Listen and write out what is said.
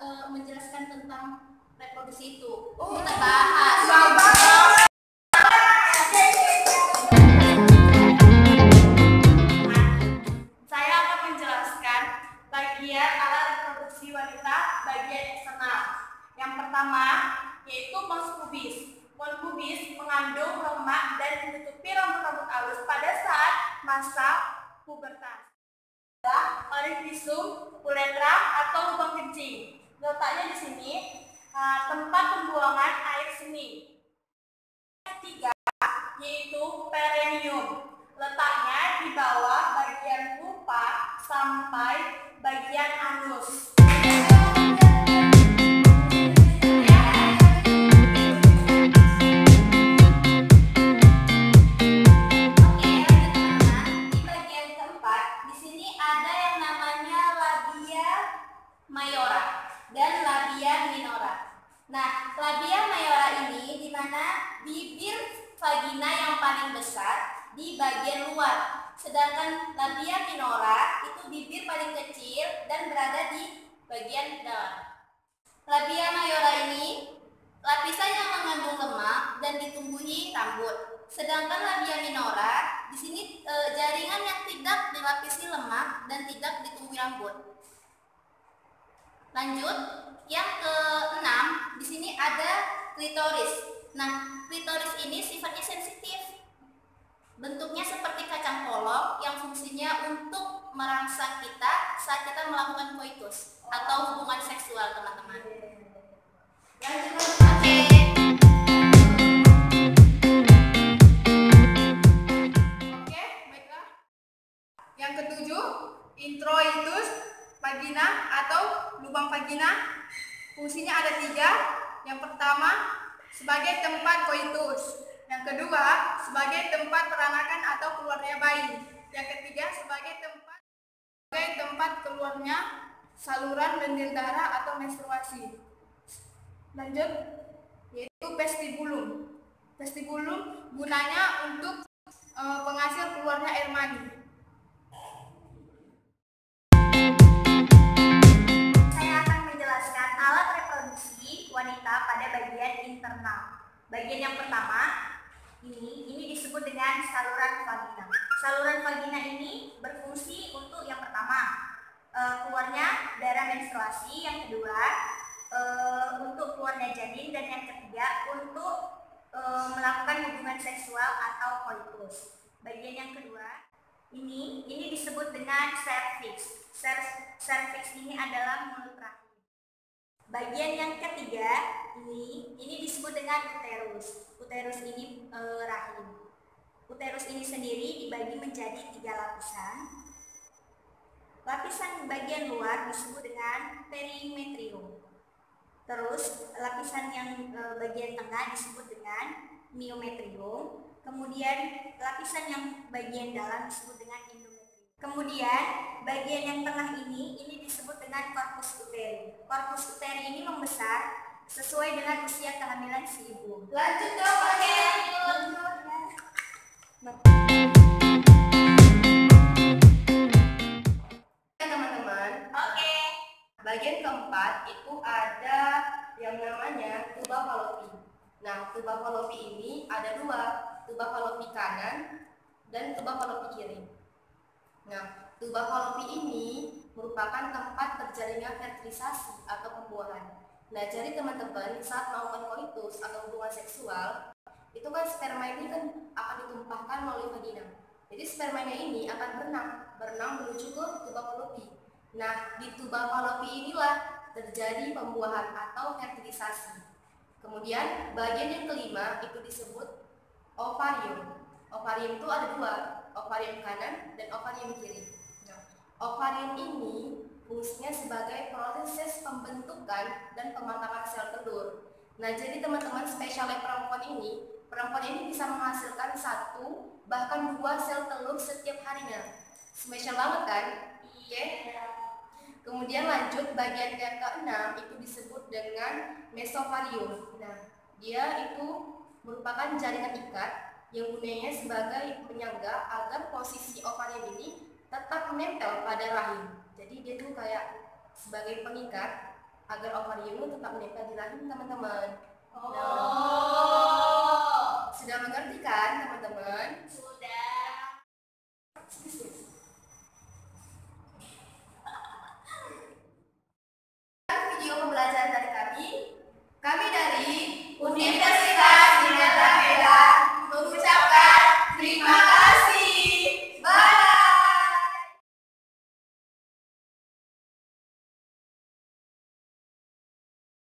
menjelaskan tentang reproduksi itu. Kita bahas. Saya akan menjelaskan bagian alat reproduksi wanita bagian eksternal. Yang pertama yaitu pons pubis. Pons pubis mengandung lemak dan menutupi rambut-rambut halus pada saat masa pubertas. Orificium uretra atau lubang kencing. Letaknya di sini tempat pembuangan air seni. Ketiga yaitu perineum. Letaknya di bawah bagian pupa sampai bagian anus. Dan labia minora. Nah, labia mayora ini di mana bibir vagina yang paling besar di bagian luar, sedangkan labia minora itu bibir paling kecil dan berada di bagian dalam. Labia mayora ini lapisan yang mengandung lemak dan ditumbuhi rambut, sedangkan labia minora di sini jaringan yang tidak dilapisi lemak dan tidak ditumbuhi rambut. Lanjut, yang keenam, di sini ada klitoris. Nah, klitoris ini sifatnya sensitif. Bentuknya seperti kacang polong yang fungsinya untuk merangsang kita saat kita melakukan koitus atau hubungan seksual, teman-teman. Oke, baiklah. Yang ketujuh, introitus vagina atau lubang vagina. Fungsinya ada 3. Yang pertama sebagai tempat koitus, yang kedua sebagai tempat peranakan atau keluarnya bayi, yang ketiga sebagai tempat keluarnya saluran lendir darah atau menstruasi. Lanjut, yaitu vestibulum. Vestibulum gunanya untuk penghasil keluarnya air mani. Wanita pada bagian internal. Bagian yang pertama ini disebut dengan saluran vagina. Saluran vagina ini berfungsi untuk yang pertama keluarnya darah menstruasi, yang kedua untuk keluarnya janin, dan yang ketiga untuk melakukan hubungan seksual atau koitus. Bagian yang kedua ini disebut dengan cervix. Cervix ini adalah mulut rahim. Bagian yang ketiga ini disebut dengan uterus. Uterus ini rahim. Uterus ini sendiri dibagi menjadi 3 lapisan. Lapisan bagian luar disebut dengan perimetrium. Terus lapisan yang bagian tengah disebut dengan myometrium. Kemudian lapisan yang bagian dalam disebut dengan endometrium. Kemudian bagian yang tengah ini disebut dengan corpus uteri. Corpus uteri ini membesar sesuai dengan usia kehamilan si ibu. Lanjut dong, Oke. Teman-teman. Oke. Bagian keempat itu ada yang namanya tuba falopi. Nah, tuba falopi ini ada 2, tuba falopi kanan dan tuba falopi kiri. Nah, tuba falopi ini merupakan tempat terjalinnya fertilisasi atau pembuahan. Nah, jadi teman-teman saat melakukan koitus atau hubungan seksual, itu kan sperma ini kan akan ditumpahkan melalui vagina. Jadi spermanya ini akan berenang menuju ke tuba falopi. Nah, di tuba falopi inilah terjadi pembuahan atau fertilisasi. Kemudian bagian yang kelima itu disebut ovarium. Ovarium itu ada 2, ovarium kanan dan ovarium kiri. Nah, ovarium ini fungsinya sebagai proses pembentukan dan pematangan sel telur. Nah, jadi teman-teman spesialnya perempuan ini bisa menghasilkan 1 bahkan 2 sel telur setiap harinya. Spesial banget kan? Oke. Kemudian lanjut bagian yang ke-6 itu disebut dengan mesovarium. Nah, dia itu merupakan jaringan ikat yang gunanya sebagai penyangga agar posisi ovarium ini tetap menempel pada rahim. Jadi dia tuh kayak sebagai pengikat agar ovarium tetap menempel di rahim teman-teman. Oh. Sudah mengerti kan teman-teman? Sudah.